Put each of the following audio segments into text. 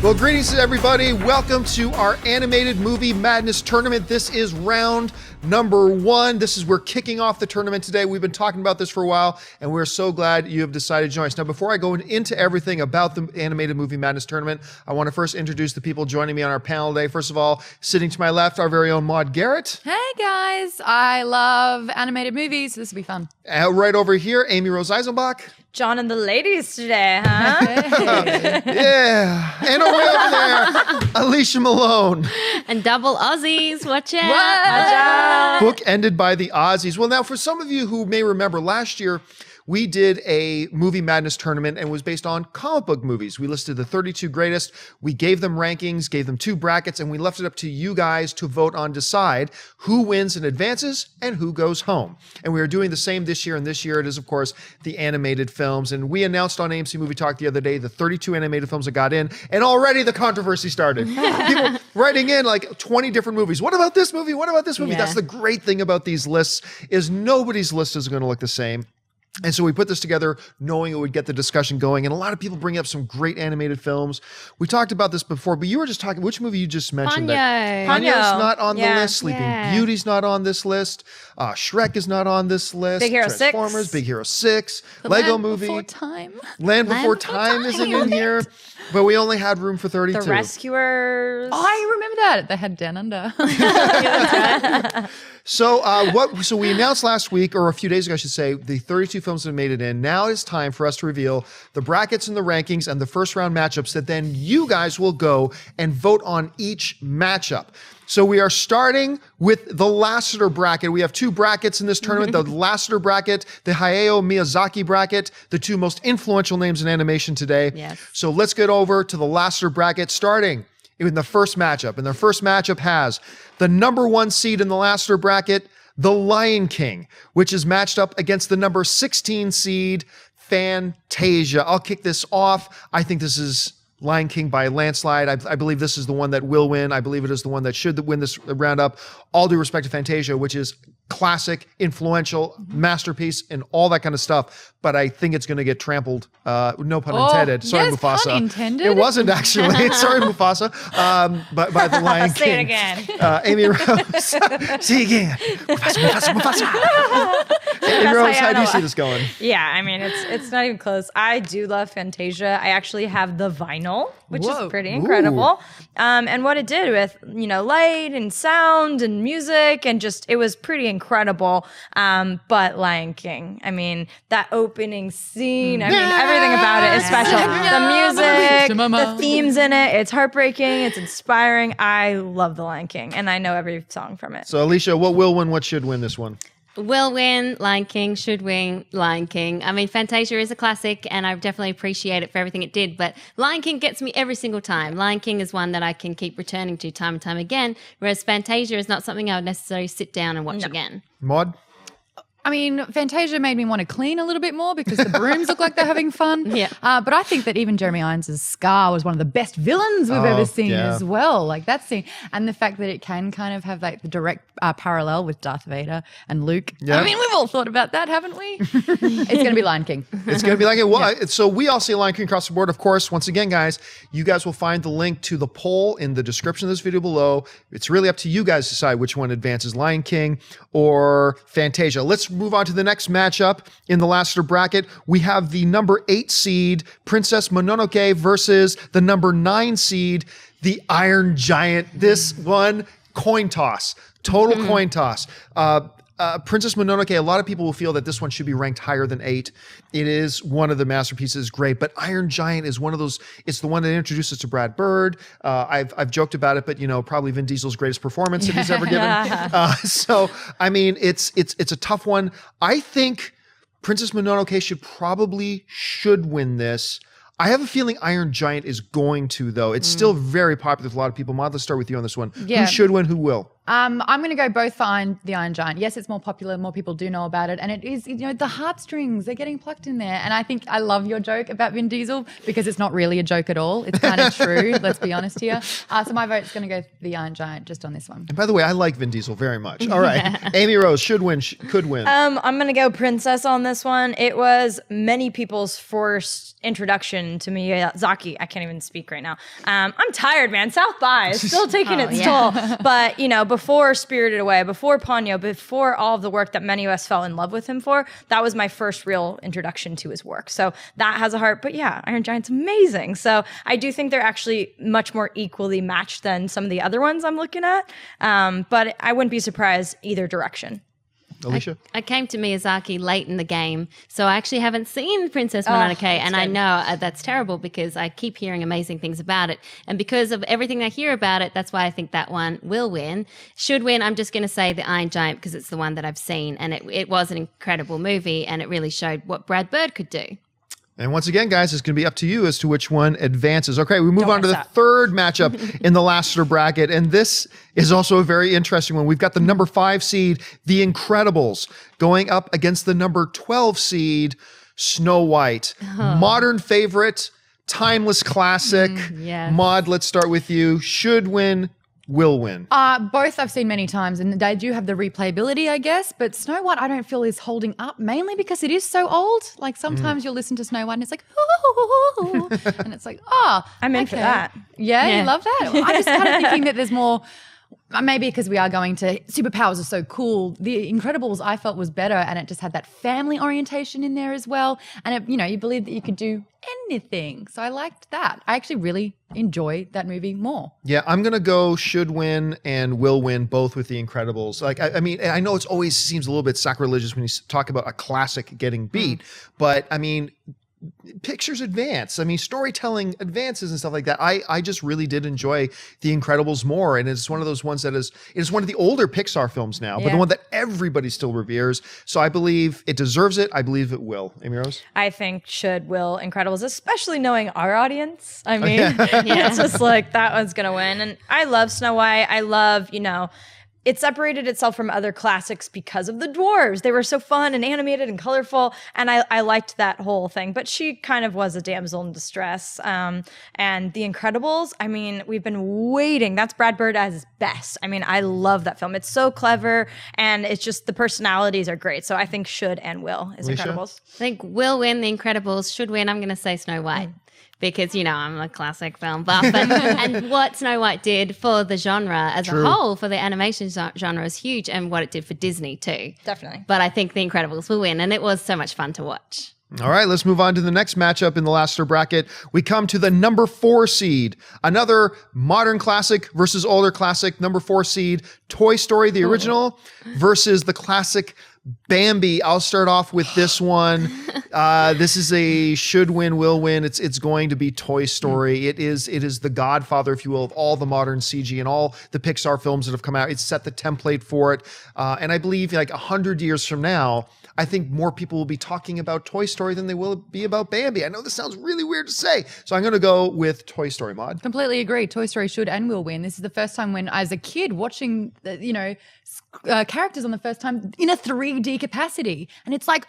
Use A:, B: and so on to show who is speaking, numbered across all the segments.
A: Well, greetings to everybody. Welcome to our Animated Movie Madness Tournament. This is round number 1. We're kicking off the tournament today. We've been talking about this for a while, and we're so glad you have decided to join us. Now, before I go into everything about the Animated Movie Madness Tournament, I want to first introduce the people joining me on our panel today. First of all, sitting to my left, our very own Maude Garrett.
B: Hey, guys. I love animated movies. This will be fun.
A: Right over here, Amy Rose Eisenbach.
C: John and the ladies today, huh?
A: Yeah. And way over there, Alicia Malone.
D: And double Aussies, watch out.
A: Book ended by the Aussies. Well, now, for some of you who may remember, last year, we did a Movie Madness tournament and it was based on comic book movies. We listed the 32 greatest. We gave them rankings, gave them 2 brackets, and we left it up to you guys to vote on, decide who wins and advances and who goes home. And we are doing the same this year. And this year it is, of course, the animated films. And we announced on AMC Movie Talk the other day the 32 animated films that got in. And already the controversy started. People writing in like 20 different movies. What about this movie? What about this movie?
D: Yeah.
A: That's the great thing about these lists is nobody's list is going to look the same. And so we put this together knowing it would get the discussion going. And a lot of people bring up some great animated films. We talked about this before, but you were just talking, which movie you just mentioned?
D: Ponyo.
A: Ponyo's not on the
C: Yeah.
A: list. Sleeping Beauty's not on this list. Shrek is not on this list.
C: Big Hero 6.
A: Transformers, Big Hero 6.
B: The
A: Lego
B: Land
A: Movie.
B: Before Time.
A: Land Before Time isn't in here. But we only had room for 32.
C: The Rescuers.
B: Oh, I remember that. They had Down Under.
A: So we announced last week, or a few days ago, I should say, the 32 films that made it in. Now it's time for us to reveal the brackets and the rankings and the first round matchups that then you guys will go and vote on each matchup. So we are starting with the Lasseter bracket. We have 2 brackets in this tournament, the Lasseter bracket, the Hayao Miyazaki bracket, the 2 most influential names in animation today.
D: Yes.
A: So let's get over to the Lasseter bracket, starting in the first matchup. And the first matchup has the number 1 seed in the Lasseter bracket, The Lion King, which is matched up against the number 16 seed, Fantasia. I'll kick this off. I think this is Lion King by a landslide. I believe this is the one that will win. I believe it is the one that should win this roundup. All due respect to Fantasia, which is classic, influential, masterpiece, and all that kind of stuff. But I think it's going to get trampled. No pun intended. Sorry,
B: yes,
A: Mufasa.
B: pun intended.
A: It wasn't actually. Sorry, Mufasa. By the Lion King.
C: Say it again.
A: Amy Rose. See again. Mufasa. Amy Rose, how do you see this going?
C: Yeah, I mean, it's not even close. I do love Fantasia. I actually have the vinyl, which
B: Whoa.
C: is pretty incredible. And what it did with, light and sound and music and just, it was pretty incredible. But Lion King, I mean, that opening scene, I mean, everything about it is special. The music, the themes in it, it's heartbreaking, it's inspiring. I love the Lion King, and I know every song from it.
A: So, Alicia, what will win? What should win this one?
D: Will win, Lion King, should win, Lion King. I mean, Fantasia is a classic and I definitely appreciate it for everything it did, but Lion King gets me every single time. Lion King is one that I can keep returning to time and time again, whereas Fantasia is not something I would necessarily sit down and watch again.
A: Maud?
B: I mean, Fantasia made me want to clean a little bit more because the brooms look like they're having fun.
D: Yeah.
B: But I think that even Jeremy Irons' Scar was one of the best villains we've ever seen as well. Like that scene. And the fact that it can kind of have like the direct parallel with Darth Vader and Luke.
A: Yeah.
B: I mean, we've all thought about that, haven't we? It's going to be Lion King.
A: It's going to be like it. Well, so we all see Lion King across the board. Of course, once again, guys, you guys will find the link to the poll in the description of this video below. It's really up to you guys to decide which one advances, Lion King or Fantasia. Let's move on to the next matchup in the Lasseter bracket. We have the number 8 seed, Princess Mononoke, versus the number 9 seed, the Iron Giant. This one, coin toss. Total coin toss. Princess Mononoke, a lot of people will feel that this one should be ranked higher than 8. It is one of the masterpieces, great, but Iron Giant is one of those, it's the one that introduced us to Brad Bird. I've joked about it, but probably Vin Diesel's greatest performance that he's ever given. So, I mean, it's a tough one. I think Princess Mononoke should win this. I have a feeling Iron Giant is going to, though. It's still very popular with a lot of people. Maud, let's start with you on this one.
B: Yeah.
A: Who should win, who will?
B: I'm going to go both for the Iron Giant. Yes, it's more popular. More people do know about it. And it is, the heartstrings, they're getting plucked in there. And I think I love your joke about Vin Diesel because it's not really a joke at all. It's kind of true. Let's be honest here. So my vote's going to go for the Iron Giant just on this one.
A: And by the way, I like Vin Diesel very much. All right. Amy Rose should win, could win.
C: I'm going to go Princess on this one. It was many people's first introduction to Miyazaki. I can't even speak right now. I'm tired, man. South by is still taking its toll. But, before Spirited Away, before Ponyo, before all of the work that many of us fell in love with him for, that was my first real introduction to his work. So that has a heart. But yeah, Iron Giant's amazing. So I do think they're actually much more equally matched than some of the other ones I'm looking at. But I wouldn't be surprised either direction.
A: Alicia?
D: I came to Miyazaki late in the game, so I actually haven't seen Princess Mononoke, and I know that's terrible because I keep hearing amazing things about it. And because of everything I hear about it, that's why I think that one will win. Should win, I'm just going to say the Iron Giant because it's the one that I've seen, and it was an incredible movie, and it really showed what Brad Bird could do.
A: And once again, guys, it's going to be up to you as to which one advances. Okay, we move on to the third matchup in the Lassiter bracket. And this is also a very interesting one. We've got the number 5 seed, The Incredibles, going up against the number 12 seed, Snow White. Modern favorite, timeless classic.
D: Yes.
A: Maud, let's start with you. Should win, will win.
B: Both I've seen many times, and they do have the replayability, I guess. But Snow White, I don't feel is holding up, mainly because it is so old. Like sometimes you'll listen to Snow White, and it's like, ooh, and it's like,
C: I'm in for that.
B: Yeah, you love that. I'm just kind of thinking that there's more. Maybe because we are going to superpowers are so cool. The Incredibles I felt was better, and it just had that family orientation in there as well. And it, you believe that you could do anything. So I liked that. I actually really enjoy that movie more.
A: Yeah, I'm gonna go should win and will win both with The Incredibles. Like, I mean, I know it's always seems a little bit sacrilegious when you talk about a classic getting beat, but I mean, pictures advance. I mean, storytelling advances and stuff like that. I just really did enjoy The Incredibles more. And it's one of those ones that it is one of the older Pixar films now, but the one that everybody still reveres. So I believe it deserves it. I believe it will. Amy Rose?
C: I think should, will, Incredibles, especially knowing our audience. I mean, it's just like that one's going to win. And I love Snow White. I love, it separated itself from other classics because of the dwarves. They were so fun and animated and colorful, and I liked that whole thing. But she kind of was a damsel in distress. And The Incredibles, I mean, we've been waiting. That's Brad Bird at his best. I mean, I love that film. It's so clever, and it's just the personalities are great. So I think should and will is
A: Alicia?
C: Incredibles.
D: I think will win, The Incredibles. Should win, I'm going to say Snow White. Because, I'm a classic film buff. And what Snow White did for the genre as a whole, for the animation genre, is huge. And what it did for Disney, too.
C: Definitely.
D: But I think The Incredibles will win. And it was so much fun to watch.
A: All right, let's move on to the next matchup in the Lassiter bracket. We come to the number 4 seed. Another modern classic versus older classic. Number 4 seed, Toy Story, the original, versus the classic Bambi. I'll start off with this one. This is a should win, will win. It's going to be Toy Story. It is the godfather, if you will, of all the modern CG and all the Pixar films that have come out. It's set the template for it. And I believe like 100 years from now, I think more people will be talking about Toy Story than they will be about Bambi. I know this sounds really weird to say. So I'm going to go with Toy Story, Maud.
B: Completely agree. Toy Story should and will win. This is the first time when, as a kid, watching, characters on the first time in a 3D capacity. And it's like,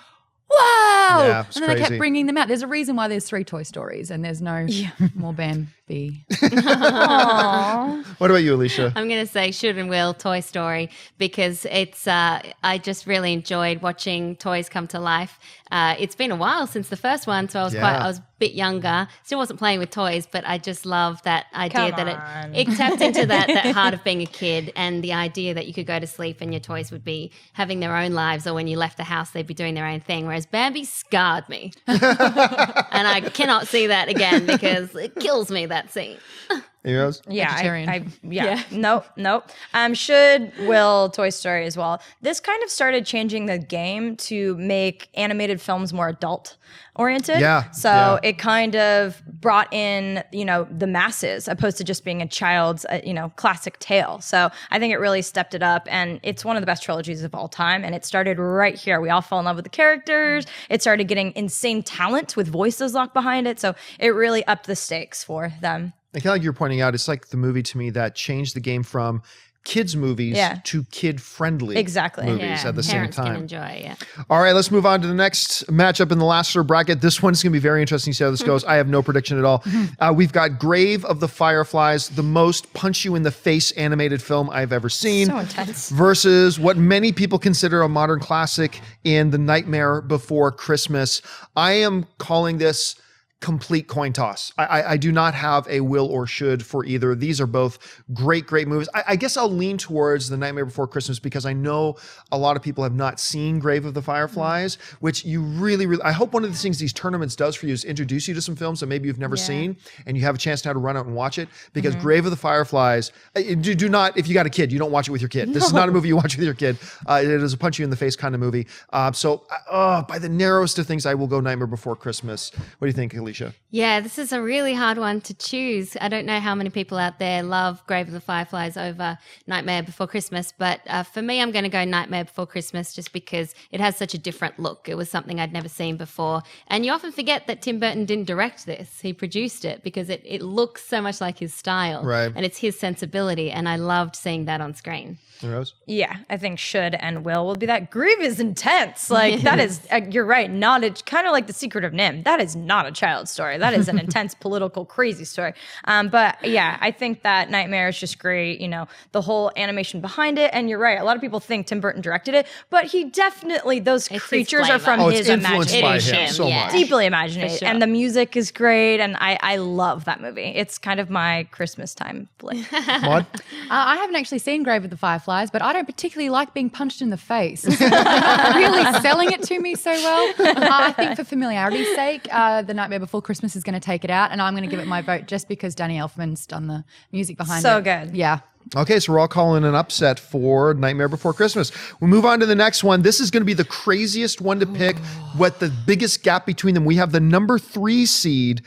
B: wow!
A: Yeah,
B: and then they kept bringing them out. There's a reason why there's 3 Toy Stories and there's no more Bambi.
A: What about you, Alicia?
D: I'm going to say should and will Toy Story because it's I just really enjoyed watching toys come to life. It's been a while since the first one, so I was a bit younger. Still wasn't playing with toys, but I just love that idea that it tapped into that heart of being a kid and the idea that you could go to sleep and your toys would be having their own lives, or when you left the house they'd be doing their own thing, whereas Bambi scarred me. And I cannot see that again because it kills me, that scene.
A: Heroes?
B: Yeah,
C: Nope. Should, will, Toy Story as well. This kind of started changing the game to make animated films more adult oriented. So it kind of brought in, the masses opposed to just being a child's, classic tale. So I think it really stepped it up, and it's one of the best trilogies of all time. And it started right here. We all fell in love with the characters. It started getting insane talent with voices locked behind it. So it really upped the stakes for them.
A: And kind of like you're pointing out, it's like the movie to me that changed the game from kids movies to kid-friendly movies at the same
D: parents
A: time.
D: can enjoy,
A: All right, let's move on to the next matchup in the last sort of bracket. This one's going to be very interesting to see how this goes. I have no prediction at all. We've got Grave of the Fireflies, the most punch-you-in-the-face animated film I've ever seen.
C: So intense.
A: Versus what many people consider a modern classic in The Nightmare Before Christmas. I am calling this complete coin toss. I do not have a will or should for either. These are both great movies. I guess I'll lean towards The Nightmare Before Christmas because I know a lot of people have not seen Grave of the Fireflies, which you really, I hope one of the things these tournaments does for you is introduce you to some films that maybe you've never seen and you have a chance now to run out and watch it, because Grave of the Fireflies, do not, if you got a kid, you don't watch it with your kid. This is not a movie you watch with your kid. It is a punch you in the face kind of movie. So by the narrowest of things, I will go Nightmare Before Christmas. What do you think, Alicia?
D: Yeah, this is a really hard one to choose. I don't know how many people out there love Grave of the Fireflies over Nightmare Before Christmas, but for me, I'm going to go Nightmare Before Christmas just because it has such a different look. It was something I'd never seen before. And you often forget that Tim Burton didn't direct this. He produced it because it looks so much like his style.
A: Right.
D: And it's his sensibility, and I loved seeing that on screen.
A: Rose?
C: Yeah, I think should and will be that. Grieve is intense. Like that is, you're right. Not a kind of like The Secret of Nim. That is not a child's story. That is an intense, political, crazy story. But yeah, I think that Nightmare is just great. You know, the whole animation behind it. And you're right. A lot of people think Tim Burton directed it, but he definitely, those creatures are from his
A: influenced
C: imagination.
A: by him so much.
C: Deeply imaginative.
D: Sure.
C: And the music is great. And I love that movie. It's kind of my Christmas time flick.
A: Maud?
B: I haven't actually seen Grave of the Fireflies, but I don't particularly like being punched in the face. Really selling it to me so well. I think for familiarity's sake, The Nightmare Before Christmas is going to take it out, and I'm going to give it my vote just because Danny Elfman's done the music behind it.
C: So good.
B: Yeah.
A: Okay, so we're all calling an upset for Nightmare Before Christmas. We'll move on to the next one. This is going to be the craziest one to pick. What the biggest gap between them. We have the number 3 seed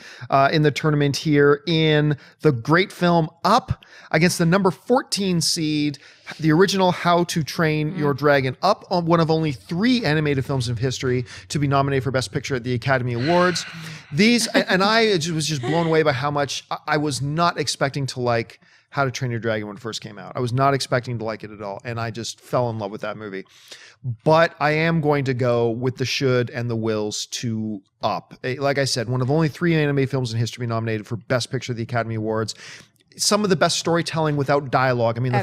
A: in the tournament here in the great film Up against the number 14 seed, the original How to Train Your Dragon. Up, on one of only 3 animated films in history to be nominated for Best Picture at the Academy Awards. These, and I was just blown away by how much I was not expecting to like How to Train Your Dragon when it first came out. I was not expecting to like it at all, and I just fell in love with that movie. But I am going to go with the should and the wills to Up. Like I said, one of only 3 anime films in history nominated for Best Picture at the Academy Awards. Some of the best storytelling without dialogue. I mean,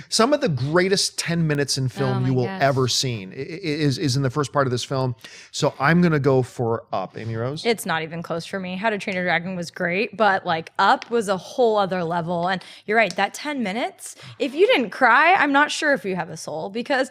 A: some of the greatest 10 minutes in film you will ever seen is in the first part of this film. So I'm going to go for Up. Amy Rose?
C: It's not even close for me. How to Train Your Dragon was great, but like Up was a whole other level. And you're right, that 10 minutes, if you didn't cry, I'm not sure if you have a soul, because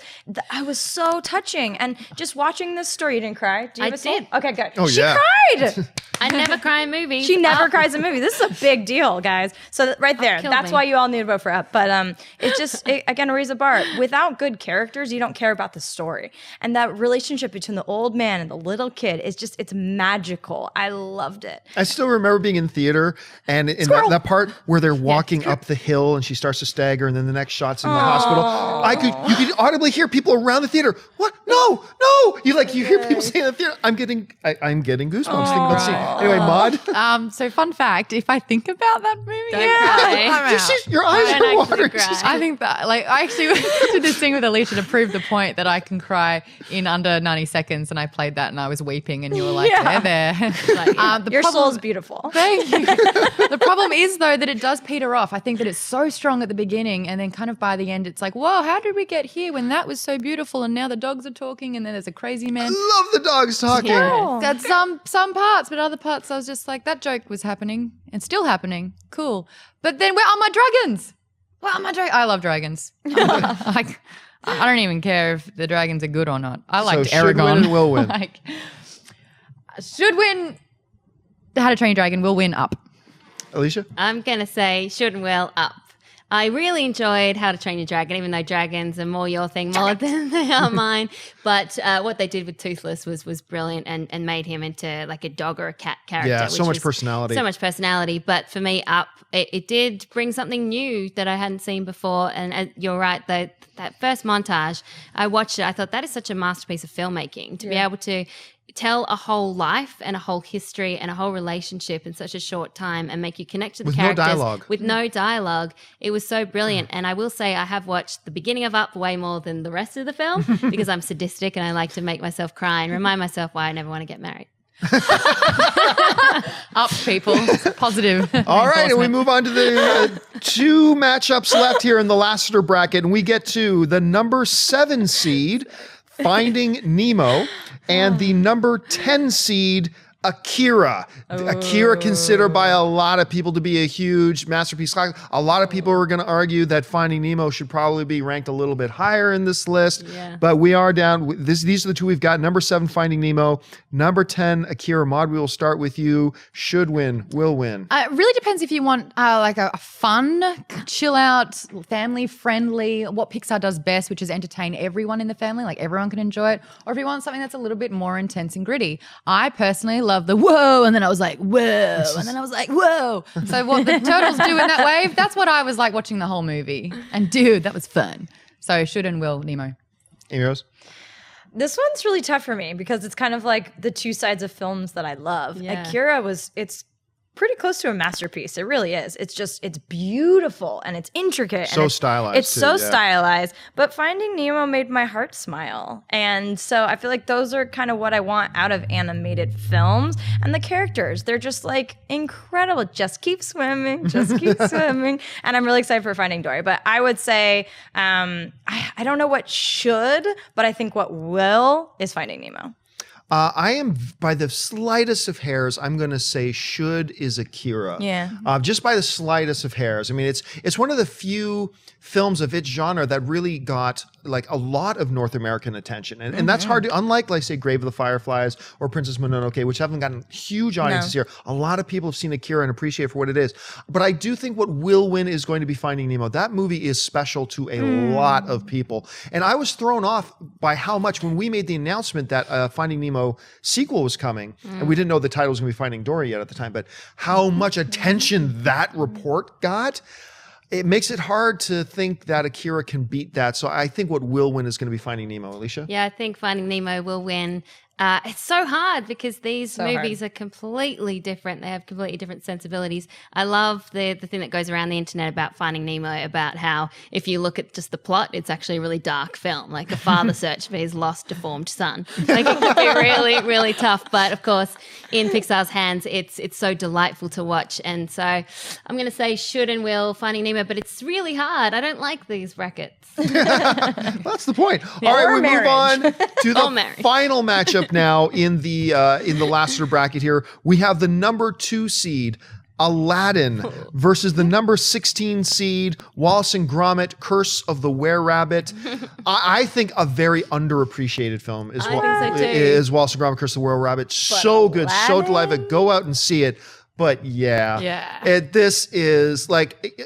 C: I was so touching. And just watching this story, you didn't cry? Do you have a soul?
D: did.
C: Okay, good.
A: Oh,
C: she
A: yeah.
C: cried.
D: I never cry in movies.
C: She never cries in movies. This is a big deal, guys. So right there,
D: kill
C: that's
D: me.
C: why you all need to vote for Up. But it's just, again, raise a bar. Without good characters, you don't care about the story. And that relationship between the old man and the little kid is just, it's magical. I loved it.
A: I still remember being in theater and in that part where they're walking up the hill and she starts to stagger and then the next shot's in the hospital. You could audibly hear people around the theater. What? No. You hear people saying in the theater. I'm getting goosebumps thinking about the scene. Anyway, Maud?
B: So fun fact, if I think about that movie,
D: Don't cry.
B: I'm out.
A: Your eyes
D: I
A: are
D: don't
A: watering.
D: actually cry.
B: I think that, I actually did this thing with Alicia to prove the point that I can cry in under 90 seconds, and I played that and I was weeping, and you were like, there.
C: Your soul's beautiful.
B: Thank you. The problem is, though, that it does peter off. I think that it's so strong at the beginning, and then kind of by the end, it's like, whoa, how did we get here when that was so beautiful, and now the dogs are talking, and then there's a crazy man.
A: I love the dogs talking.
B: That's some parts, but other parts I was just like, that joke was happening and still happening. Cool. But then where are my dragons? Where are my dragons? I love dragons. I don't even care if the dragons are good or not. I liked
A: So should
B: Aragon.
A: win and will win.
B: Should win. How to Train Your Dragon will win Up.
A: Alicia?
D: I'm going to say should and will Up. I really enjoyed How to Train Your Dragon, even though dragons are more your thing more than they are mine. But what they did with Toothless was brilliant and made him into like a dog or a cat character.
A: Yeah, so
D: which
A: much
D: was
A: personality.
D: So much personality. But for me, Up, it did bring something new that I hadn't seen before. And you're right, that first montage, I watched it. I thought that is such a masterpiece of filmmaking to be able to tell a whole life and a whole history and a whole relationship in such a short time and make you connect to the
A: With no
D: characters
A: dialogue.
D: with no dialogue. It was so brilliant. And I will say I have watched the beginning of Up way more than the rest of the film because I'm sadistic and I like to make myself cry and remind myself why I never want to get married.
B: Up, people. Positive.
A: All right, and we move on to the 2 matchups left here in the Lassiter bracket, and we get to the number 7 seed, Finding Nemo, and the number 10 seed, Akira. Akira considered by a lot of people to be a huge masterpiece. A lot of people are going to argue that Finding Nemo should probably be ranked a little bit higher in this list.
D: Yeah.
A: But we are down. These are the 2 we've got. Number 7, Finding Nemo. Number 10, Akira. Maud, we will start with you. Should win, will win.
B: It really depends if you want like a fun, chill out, family friendly, what Pixar does best, which is entertain everyone in the family, like everyone can enjoy it, or if you want something that's a little bit more intense and gritty. I personally love the whoa, and then I was like, whoa, and then I was like, whoa. So what the turtles do in that wave, that's what I was like watching the whole movie. And dude, that was fun. So should and will, Nemo.
A: Amy Rose?
C: This one's really tough for me because it's kind of like the 2 sides of films that I love.
D: Yeah.
C: Akira it's pretty close to a masterpiece. It really is. It's beautiful and it's intricate.
A: So
C: and
A: stylized,
C: It's
A: too,
C: so
A: yeah.
C: stylized. But Finding Nemo made my heart smile. And so I feel like those are kind of what I want out of animated films. And the characters, they're just like incredible. Just keep swimming. Just keep swimming. And I'm really excited for Finding Dory. But I would say, I don't know what should, but I think what will is Finding Nemo.
A: I am, by the slightest of hairs, I'm going to say should is Akira.
C: Yeah.
A: Just by the slightest of hairs. I mean, it's one of the few films of its genre that really got like a lot of North American attention. And that's hard to, unlike, like, say, Grave of the Fireflies or Princess Mononoke, which haven't gotten huge audiences here. A lot of people have seen Akira and appreciate it for what it is. But I do think what will win is going to be Finding Nemo. That movie is special to a lot of people. And I was thrown off by how much, when we made the announcement that Finding Nemo sequel was coming, and we didn't know the title was going to be Finding Dory yet at the time, but how much attention that report got. It makes it hard to think that Akira can beat that. So I think what will win is going to be Finding Nemo. Alicia?
D: Yeah, I think Finding Nemo will win. It's so hard because these movies are completely different. They have completely different sensibilities. I love the thing that goes around the internet about Finding Nemo, about how if you look at just the plot, it's actually a really dark film, like a father search for his lost, deformed son. Like it can be really, really tough. But of course, in Pixar's hands, it's so delightful to watch. And so I'm going to say should and will Finding Nemo, but it's really hard. I don't like these brackets.
A: That's the point. All right, we move on to the final matchup now in the Lassiter bracket here. We have the number 2 seed, Aladdin, versus the number 16 seed, Wallace and Gromit, Curse of the Were-Rabbit. I think a very underappreciated film is, is Wallace and Gromit, Curse of the Were-Rabbit. So good, so delightful. Go out and see it. But this is like,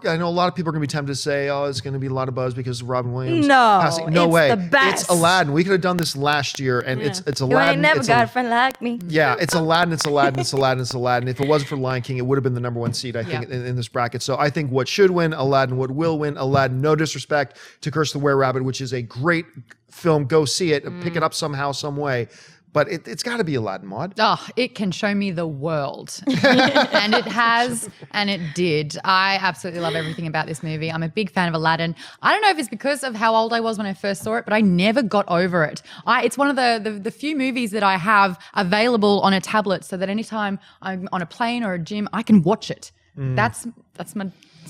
A: I know a lot of people are going to be tempted to say, oh, it's going to be a lot of buzz because of Robin Williams. No way.
C: The best.
A: It's Aladdin. We could have done this last year, and it's Aladdin.
C: You ain't never got a friend like me.
A: Yeah, it's Aladdin, it's Aladdin, it's Aladdin, it's Aladdin. If it wasn't for Lion King, it would have been the number 1 seed, I think, in this bracket. So I think what should win, Aladdin. What will win, Aladdin. No disrespect to Curse of the Were-Rabbit, which is a great film. Go see it. Pick it up somehow, some way. But it's got to be Aladdin, Maud.
B: Oh, it can show me the world. And it has, and it did. I absolutely love everything about this movie. I'm a big fan of Aladdin. I don't know if it's because of how old I was when I first saw it, but I never got over it. It's one of the few movies that I have available on a tablet so that anytime I'm on a plane or a gym, I can watch it. That's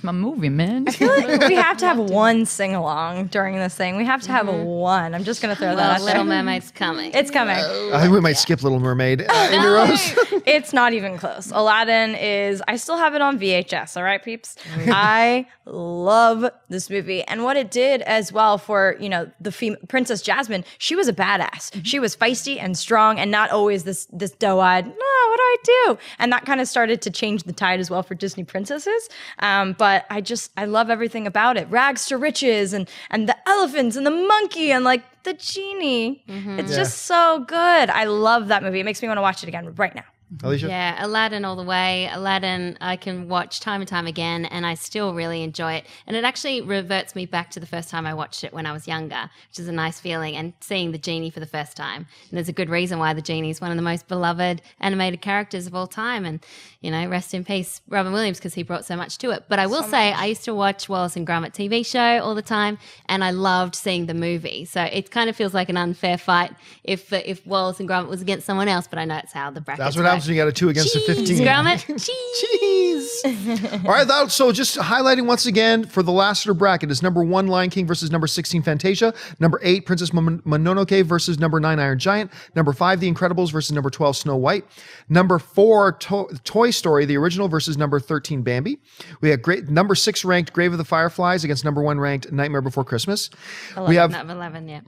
B: my movie, man.
C: I feel like we have to have one sing-along during this thing. We have to have one. I'm just going to throw that out there.
D: Little Mermaid's coming.
C: It's coming.
A: I think we might skip Little Mermaid. Amy Rose?
C: It's not even close. Aladdin is, I still have it on VHS, all right, peeps? I love this movie. And what it did as well for, the Princess Jasmine, she was a badass. She was feisty and strong and not always this doe-eyed, no, what do I do? And that kind of started to change the tide as well for Disney princesses. But I love everything about it. Rags to riches and the elephants and the monkey and like the genie. It's just so good. I love that movie. It makes me want to watch it again right now.
A: Alicia?
D: Yeah, Aladdin all the way. Aladdin, I can watch time and time again, and I still really enjoy it. And it actually reverts me back to the first time I watched it when I was younger, which is a nice feeling, and seeing the genie for the first time. And there's a good reason why the genie is one of the most beloved animated characters of all time. And, you know, rest in peace, Robin Williams, because he brought so much to it. But I will say, I used to watch Wallace and Gromit TV show all the time, and I loved seeing the movie. So it kind of feels like an unfair fight if Wallace and Gromit was against someone else, but I know it's how the brackets
A: That's what happens when you got a 2 against a 15.
D: Gromit.
A: Cheese. All right, so just highlighting once again for the last sort of bracket is number 1, Lion King versus number 16, Fantasia. Number 8, Princess Mononoke versus number 9, Iron Giant. Number 5, The Incredibles versus number 12, Snow White. Number 4, Toy Story, the original versus number 13, Bambi. We have number 6 ranked Grave of the Fireflies against number 1 ranked Nightmare Before Christmas.
D: 11,
A: we have
D: not 11, yeah.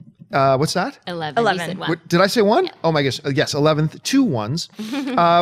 A: What's that?
D: 11.
C: 11.
D: You said 1.
A: What, did I say 1? Yeah. Oh my gosh. Yes, 11th, 2 ones.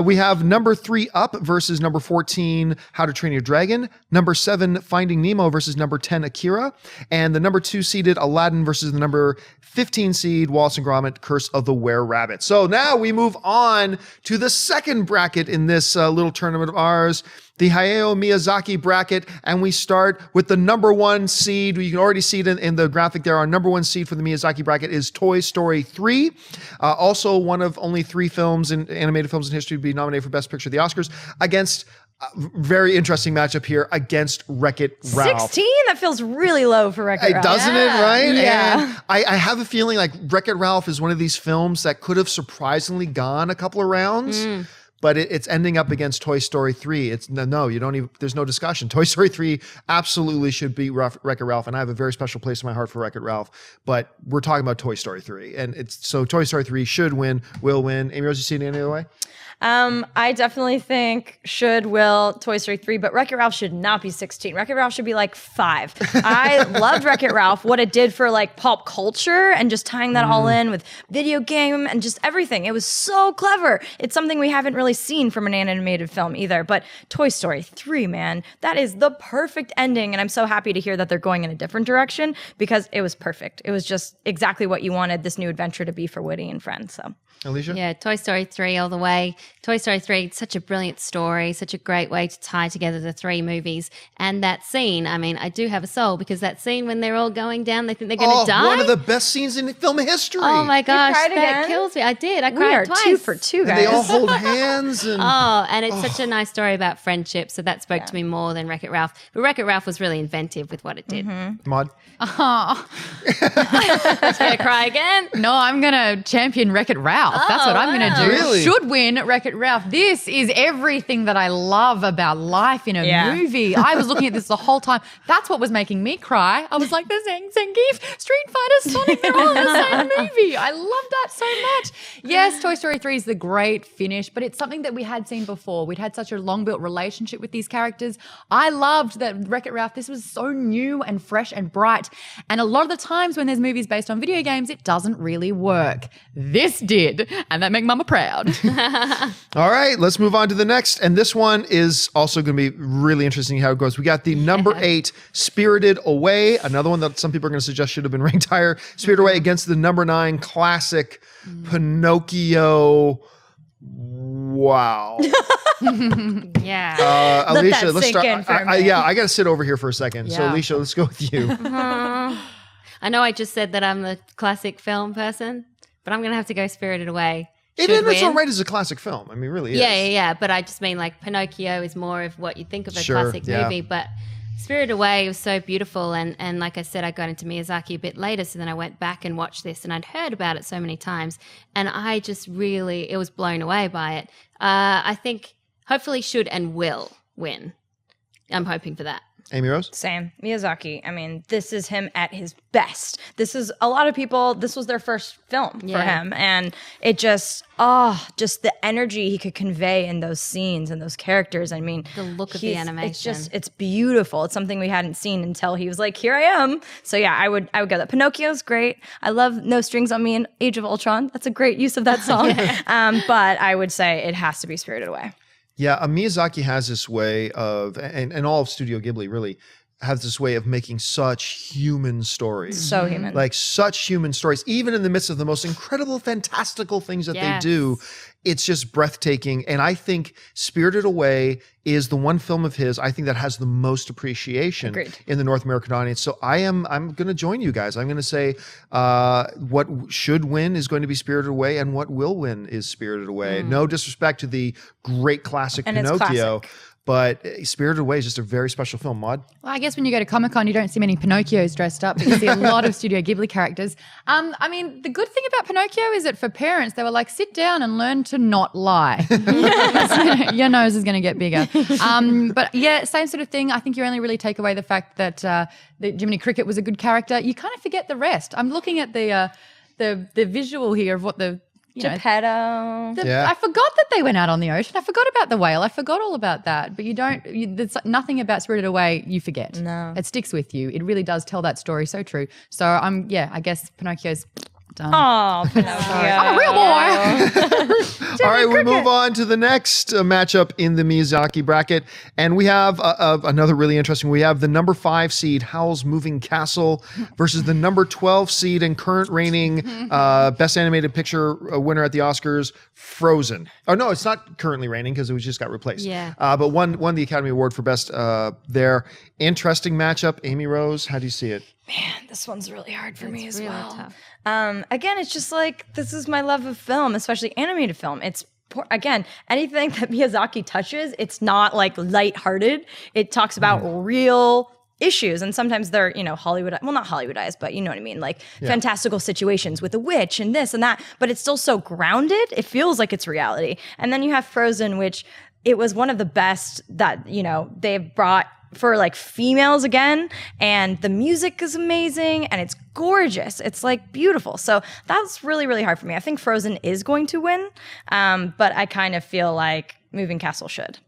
A: We have number 3, Up versus number 14, How to Train Your Dragon. Number 7, Finding Nemo versus number 10, Akira. And the number 2 seeded Aladdin versus the number 15 seed, Wallace and Gromit, Curse of the Were-Rabbit. So now we move on to the second bracket in this little tournament of ours, the Hayao Miyazaki bracket, and we start with the number 1 seed. You can already see it in the graphic there. Our number 1 seed for the Miyazaki bracket is Toy Story 3. Also one of only 3 animated films in history to be nominated for Best Picture at the Oscars, against very interesting matchup here against Wreck-It Ralph.
C: 16? That feels really low for Wreck-It Ralph.
A: Doesn't it, right?
C: Yeah.
A: And I have a feeling like Wreck-It Ralph is one of these films that could have surprisingly gone a couple of rounds. But it's ending up against Toy Story 3. It's you don't even, there's no discussion. Toy Story 3 absolutely should beat Wreck-It Ralph. And I have a very special place in my heart for Wreck-It Ralph. But we're talking about Toy Story 3. And so Toy Story 3 should win, will win. Amy Rose, you see it any other way?
C: I definitely think will Toy Story 3, but Wreck-It Ralph should not be 16. Wreck-It Ralph should be like 5. I loved Wreck-It Ralph, what it did for like pop culture and just tying that all in with video game and just everything. It was so clever. It's something we haven't really seen from an animated film either. But Toy Story 3, man, that is the perfect ending. And I'm so happy to hear that they're going in a different direction because it was perfect. It was just exactly what you wanted this new adventure to be for Woody and friends. So.
A: Alicia?
D: Yeah, Toy Story 3 all the way. Toy Story 3, such a brilliant story, such a great way to tie together the 3 movies. And that scene, I mean, I do have a soul because that scene when they're all going down, they think they're going to die.
A: One of the best scenes in film history.
D: Oh my gosh,
C: cried
D: that
C: again?
D: kills me. I did. I
C: We
D: cried
C: are
D: twice.
C: 2 for 2, guys.
A: And they all hold hands. And
D: Oh, and it's such a nice story about friendship. So that spoke to me more than Wreck-It Ralph. But Wreck-It Ralph was really inventive with what it did.
A: Maud?
B: Oh,
D: Gonna cry again?
B: no, I'm going to champion Wreck-It Ralph. That's what I'm going to do.
A: Really?
B: Should win Wreck-It Ralph. This is everything that I love about life in a movie. I was looking at this the whole time. That's what was making me cry. I was like, the Zangief, Street Fighter, Sonic, they're all in the same movie. I love that so much. Yes, Toy Story 3 is the great finish, but it's something that we had seen before. We'd had such a long-built relationship with these characters. I loved that Wreck-It Ralph. This was so new and fresh and bright. And a lot of the times when there's movies based on video games, it doesn't really work. This did, and that made Mama proud.
A: All right, let's move on to the next. And this one is also going to be really interesting how it goes. We got the number 8, Spirited Away, another one that some people are going to suggest should have been ranked higher. Spirited Away against the number 9 classic Pinocchio. Wow.
D: Yeah.
A: Alicia,
C: that
A: let's
C: sink
A: start.
C: in for a minute.
A: I got to sit over here for a second. So
B: Yeah.
A: Alicia, let's go with you.
D: I know I just said that I'm the classic film person, but I'm going to have to go Spirited Away.
A: It's
D: Should
A: all
D: win.
A: right as a classic film. I mean, it really is.
D: Yeah. But I just mean like Pinocchio is more of what you think of a
A: Sure,
D: classic
A: yeah.
D: movie. But Spirited Away was so beautiful. And like I said, I got into Miyazaki a bit later. So then I went back and watched this and I'd heard about it so many times. And I just it was blown away by it. I think hopefully should and will win. I'm hoping for that.
A: Amy Rose?
C: Same. Miyazaki. I mean, this is him at his best. This is a lot of people, this was their first film for
D: Yeah.
C: him. And it just the energy he could convey in those scenes and those characters. I mean,
D: The look of the animation.
C: It's beautiful. It's something we hadn't seen until he was like, here I am. So yeah, I would go that. Pinocchio's great. I love No Strings on Me in Age of Ultron. That's a great use of that song. But I would say it has to be Spirited Away.
A: Yeah, Miyazaki has this way of, and all of Studio Ghibli really, has this way of making such human stories.
C: So human.
A: Like such human stories, even in the midst of the most incredible, fantastical things that
D: Yes.
A: they do. It's just breathtaking. And I think Spirited Away is the one film of his, I think, that has the most appreciation
C: Agreed.
A: in the North American audience. So I'm going to join you guys. I'm going to say what should win is going to be Spirited Away, and what will win is Spirited Away. No disrespect to the great classic
C: And it's
A: Pinocchio.
C: classic.
A: But Spirited Away is just a very special film, Maud.
B: Well, I guess when you go to Comic-Con, you don't see many Pinocchios dressed up, but you see a lot of Studio Ghibli characters. I mean, the good thing about Pinocchio is that for parents, they were like, sit down and learn to not lie. Your nose is going to get bigger. But yeah, same sort of thing. I think you only really take away the fact that Jiminy Cricket was a good character. You kind of forget the rest. I'm looking at the visual here of what the
C: Geppetto.
B: I forgot that they went out on the ocean. I forgot about the whale. I forgot all about that. But there's nothing about Spirited Away you forget.
C: No.
B: It sticks with you. It really does tell that story so true. So I guess Pinocchio's done.
C: Oh, Pinocchio.
B: I'm a real boy.
A: All right, we move on to the next matchup in the Miyazaki bracket. And we have another really interesting. We have the number 5 seed, Howl's Moving Castle, versus the number 12 seed and current reigning Best Animated Picture winner at the Oscars, Frozen. Oh, no, it's not currently reigning because it just got replaced.
D: Yeah.
A: But won the Academy Award for Best there. Interesting matchup. Amy Rose, how do you see it?
C: This one's really hard for me as
D: really
C: well.
D: tough.
C: Again, it's just like, this is my love of film, especially animated film. It's again, anything that Miyazaki touches, it's not like lighthearted. It talks about real issues, and sometimes they're, Hollywood, well, not Hollywoodized, but you know what I mean, like fantastical situations with a witch and this and that, but it's still so grounded. It feels like it's reality. And then you have Frozen, which it was one of the best that, they've brought for like females again, and the music is amazing and it's gorgeous. It's like beautiful. So that's really, really hard for me. I think Frozen is going to win, but I kind of feel like Moving Castle should.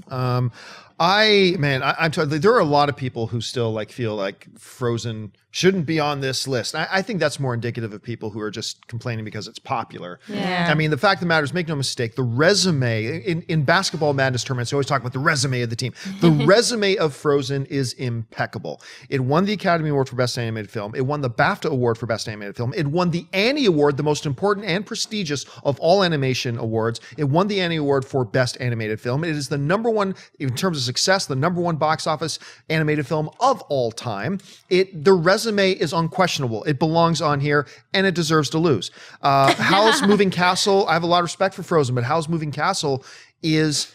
A: I'm there are a lot of people who still feel like Frozen shouldn't be on this list. I think that's more indicative of people who are just complaining because it's popular.
C: Yeah.
A: I mean, the fact of the matter is, make no mistake, the resume in basketball madness tournaments, they always talk about the resume of the team. The resume of Frozen is impeccable. It won the Academy Award for Best Animated Film. It won the BAFTA Award for Best Animated Film. It won the Annie Award, the most important and prestigious of all animation awards. It won the Annie Award for Best Animated Film. It is the number one, in terms of success, the number one box office animated film of all time. The resume is unquestionable. It belongs on here, and it deserves to lose. Howl's Moving Castle, I have a lot of respect for Frozen, but Howl's Moving Castle is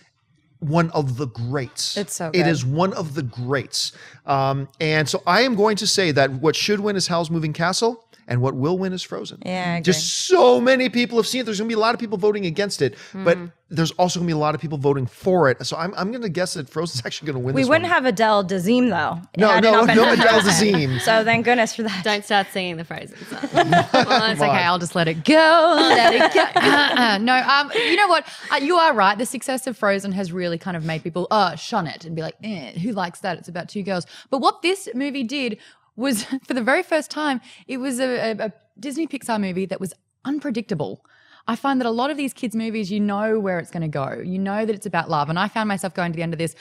A: one of the greats.
C: It's so
A: It
C: good.
A: is one of the greats. And so I am going to say that what should win is Howl's Moving Castle, and what will win is Frozen.
C: Yeah, I agree.
A: Just so many people have seen it. There's going to be a lot of people voting against it, but there's also going to be a lot of people voting for it. So I'm going to guess that Frozen's actually going to win
C: We
A: this
C: wouldn't
A: one.
C: have Adele Dazeem though.
A: No
C: Had it not been for
A: Adele
C: Frozen.
A: Dazeem.
C: So thank goodness for that.
D: Don't start singing the Frozen song.
B: Well, it's okay. I'll just let it go. Let it go. No, you know what? You are right. The success of Frozen has really kind of made people shun it and be like, who likes that? It's about two girls. But what this movie did was, for the very first time, it was a Disney Pixar movie that was unpredictable. I find that a lot of these kids' movies, you know where it's going to go. You know that it's about love. And I found myself going to the end of this,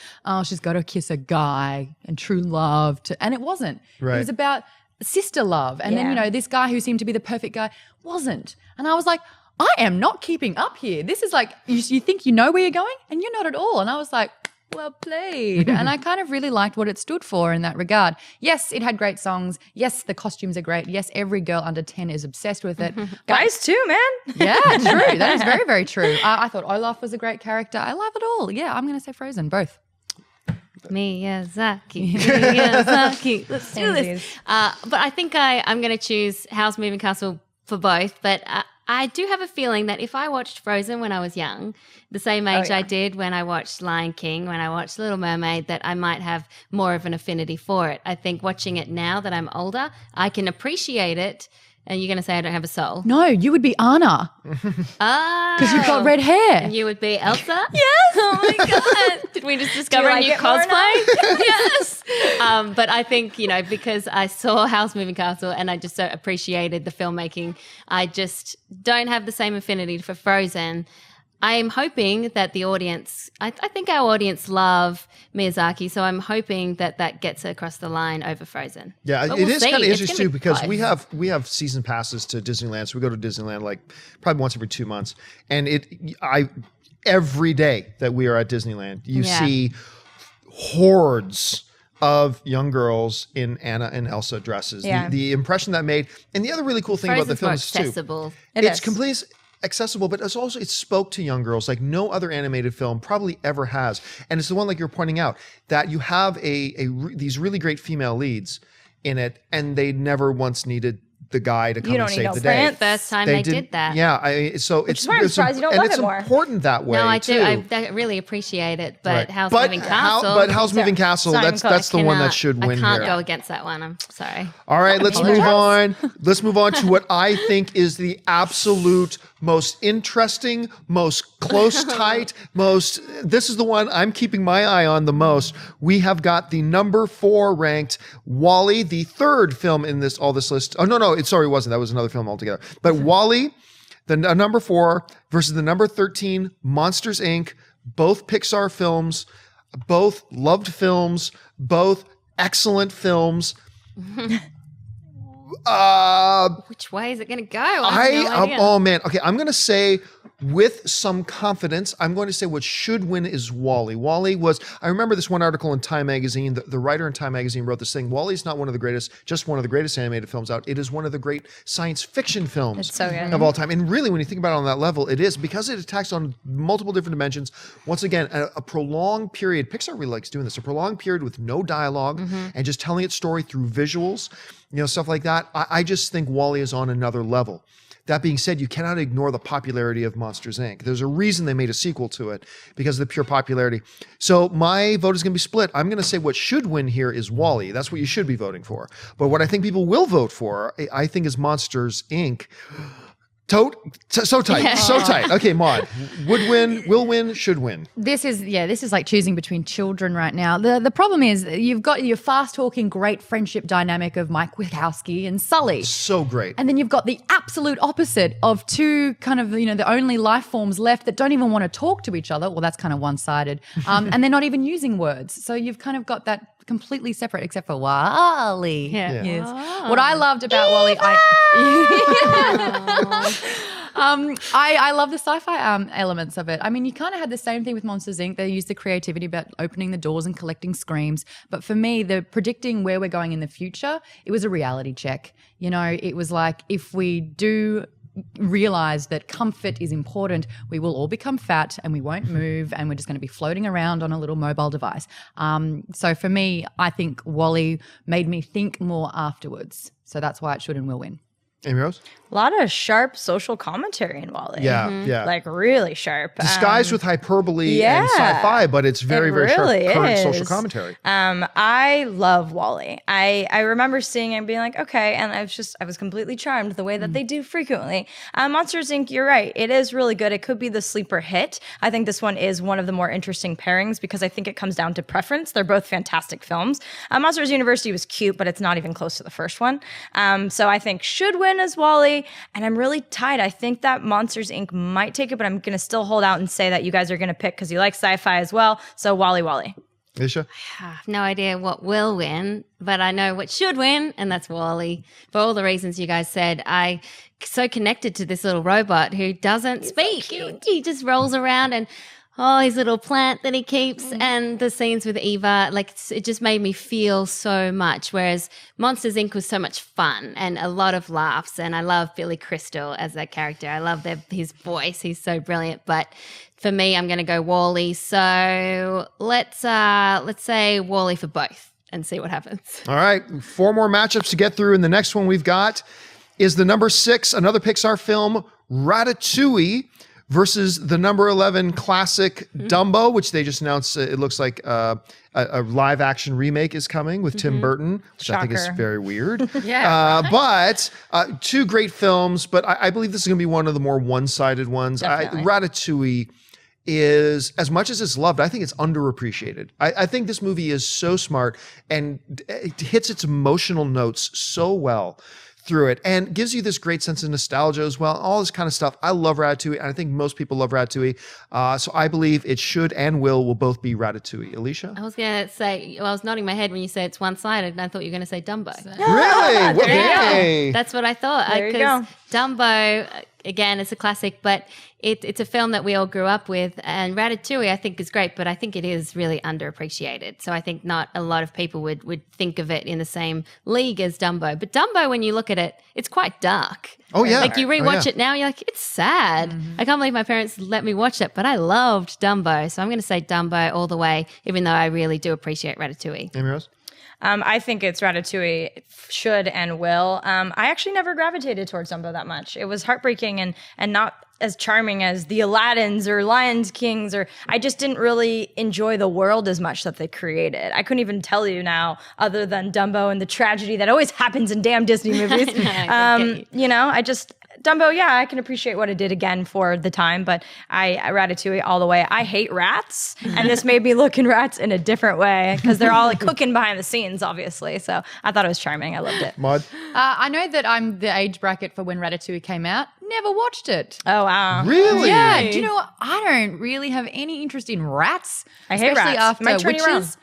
B: she's got to kiss a guy and true love. And it wasn't.
A: Right.
B: It was about sister love. And then, this guy who seemed to be the perfect guy wasn't. And I was like, I am not keeping up here. This is like, you think you know where you're going and you're not at all. And I was like, well played. And I kind of really liked what it stood for in that regard. Yes, it had great songs. Yes, the costumes are great. Yes, every girl under 10 is obsessed with it.
C: Guys too, man.
B: Yeah, true. That is very, very true. I thought Olaf was a great character. I love it all. Yeah, I'm going to say Frozen, both.
D: Miyazaki. Let's do this.
C: Samesies.
D: But I think I'm going to choose Howl's Moving Castle for both. But I do have a feeling that if I watched Frozen when I was young, the same age I did when I watched Lion King, when I watched Little Mermaid, that I might have more of an affinity for it. I think watching it now that I'm older, I can appreciate it. And you're going to say I don't have a soul.
B: No, you would be Anna
D: Ah.
B: because you've got red hair.
D: And you would be Elsa? Yes. Oh my God. Did we just discover
C: like
D: a new
C: it more
D: cosplay? Yes. But I think, because I saw Howl's Moving Castle and I just so appreciated the filmmaking, I just don't have the same affinity for Frozen. I am hoping that the audience, I think our audience love Miyazaki, so I'm hoping that gets across the line over Frozen.
A: Yeah,
D: But
A: it
D: we'll
A: is
D: see.
A: kind of
D: It's
A: interesting
D: gonna
A: too
D: be
A: because
D: close.
A: we have season passes to Disneyland, so we go to Disneyland like probably once every 2 months, and every day that we are at Disneyland, you
D: Yeah.
A: see hordes of young girls in Anna and Elsa dresses.
C: Yeah.
A: The impression that made, and the other really cool thing about the
D: Frozen's more
A: film is too,
D: accessible.
A: it's
C: is.
A: completely accessible, but it's also, it spoke to young girls like no other animated film probably ever has. And it's the one, like you're pointing out, that you have these really great female leads in it, and they never once needed the guy to come
C: You
A: and
C: don't need
A: save
C: no
A: the day.
C: France.
D: First time they did that.
A: Yeah, so it's
C: why I'm surprised you don't love
A: it's
C: it more.
A: important that way.
D: No, I
A: too.
D: do. I really appreciate it. But
A: Right.
D: Howl's
A: But
D: Moving
A: How-
D: Castle?
A: but Howl's Moving Castle,
C: It's not even
A: that's the one that
D: cannot-
A: should win
D: I can't
A: here.
D: go against that one. I'm sorry.
A: All right, let's move on. Let's move on to what I think is the absolute most interesting, most close tight, this is the one I'm keeping my eye on the most. We have got the number 4 ranked WALL-E, the third film in all this list. Oh, no, it wasn't. That was another film altogether. But WALL-E, the number 4 versus the number 13, Monsters, Inc., both Pixar films, both loved films, both excellent films.
D: Which way is it going to go? I have no idea.
A: Oh man. Okay, I'm going to say with some confidence, I'm going to say what should win is WALL-E. WALL-E was, I remember this one article in Time Magazine, the writer in Time Magazine wrote this thing, WALL-E is not one of the greatest, just one of the greatest animated films out. It is one of the great science fiction films
C: It's so good.
A: of all time. And really, when you think about it on that level, it is, because it attacks on multiple different dimensions. Once again, a prolonged period, Pixar really likes doing this, a prolonged period with no dialogue and just telling its story through visuals, stuff like that. I just think WALL-E is on another level. That being said, you cannot ignore the popularity of Monsters, Inc. There's a reason they made a sequel to it, because of the pure popularity. So my vote is going to be split. I'm going to say what should win here is WALL-E. That's what you should be voting for. But what I think people will vote for, I think, is Monsters, Inc. So tight, so tight. Okay, Maud, would win, will win, should win.
B: This is like choosing between children right now. The problem is you've got your fast talking, great friendship dynamic of Mike Wachowski and Sully.
A: So great.
B: And then you've got the absolute opposite of two kind of, the only life forms left that don't even want to talk to each other. Well, that's kind of one-sided. And they're not even using words. So you've kind of got that completely separate, except for WALL-E.
D: Yeah.
B: Yes. What I loved about WALL-E, I love the sci-fi elements of it. I mean, you kind of had the same thing with Monsters, Inc. They used the creativity about opening the doors and collecting screams. But for me, the predicting where we're going in the future, it was a reality check. It was like, if we do realize that comfort is important, we will all become fat and we won't move and we're just going to be floating around on a little mobile device. So for me, I think WALL-E made me think more afterwards. So that's why it should and will win.
A: Amy Rose?
C: A lot of sharp social commentary in WALL-E.
A: Yeah, yeah.
C: Like really sharp.
A: Disguised with hyperbole
C: yeah.
A: and sci-fi, but it's very,
C: It
A: very
C: really
A: sharp current
C: is.
A: social commentary.
C: I love WALL-E. I remember seeing it and being like, okay, and I was completely charmed the way that they do frequently. Monsters, Inc., you're right. It is really good. It could be the sleeper hit. I think this one is one of the more interesting pairings because I think it comes down to preference. They're both fantastic films. Monsters University was cute, but it's not even close to the first one. So I think should win as WALL-E, and I'm really tied. I think that Monsters, Inc. might take it, but I'm going to still hold out and say that you guys are going to pick because you like sci-fi as well. So WALL-E.
A: Isha?
D: I have no idea what will win, but I know what should win, and that's WALL-E. For all the reasons you guys said, I so connected to this little robot who doesn't speak. So he just rolls around and his little plant that he keeps, and the scenes with Eva, it just made me feel so much. Whereas Monsters, Inc. was so much fun and a lot of laughs, and I love Billy Crystal as that character. I love his voice; he's so brilliant. But for me, I'm going to go WALL-E. So let's say WALL-E for both and see what happens.
A: All right, 4 more matchups to get through, and the next one we've got is the number 6, another Pixar film, Ratatouille, versus the number 11 classic Dumbo, which they just announced. It looks like a live action remake is coming with Tim Burton, which I think is
C: Shocker.
A: very weird.
B: Yeah.
A: But 2 great films, but I believe this is going to be one of the more one-sided ones.
C: Definitely.
A: Ratatouille is, as much as it's loved, I think it's underappreciated. I think this movie is so smart and it hits its emotional notes so well through it and gives you this great sense of nostalgia as well. All this kind of stuff. I love Ratatouille, and I think most people love Ratatouille. So I believe it should and will both be Ratatouille. Alicia?
D: I was going to say, well, I was nodding my head when you said it's one-sided, and I thought you were going to say Dumbo.
A: Really? Well, hey.
D: That's what I thought.
C: There you go.
D: Dumbo, again, it's a classic, but it's a film that we all grew up with. And Ratatouille, I think, is great, but I think it is really underappreciated. So I think not a lot of people would think of it in the same league as Dumbo. But Dumbo, when you look at it, it's quite dark.
A: Oh, yeah.
D: Like you rewatch it now, you're like, it's sad. I can't believe my parents let me watch it, but I loved Dumbo. So I'm going to say Dumbo all the way, even though I really do appreciate Ratatouille.
A: Amy Rose?
C: I think it's Ratatouille, should and will. I actually never gravitated towards Dumbo that much. It was heartbreaking and not as charming as the Aladdins or Lion Kings, or I just didn't really enjoy the world as much that they created. I couldn't even tell you now, other than Dumbo and the tragedy that always happens in damn Disney movies. Dumbo, yeah, I can appreciate what it did again for the time, but I Ratatouille all the way. I hate rats, and this made me look in rats in a different way because they're all like cooking behind the scenes, obviously. So I thought it was charming. I loved it.
A: Maud?
B: I know that I'm the age bracket for when Ratatouille came out. Never watched it.
C: Oh, wow.
A: Really?
B: Yeah. Do you know what? I don't really have any interest in rats.
C: I hate
B: especially
C: rats.
B: after
C: Might turn you
B: witches.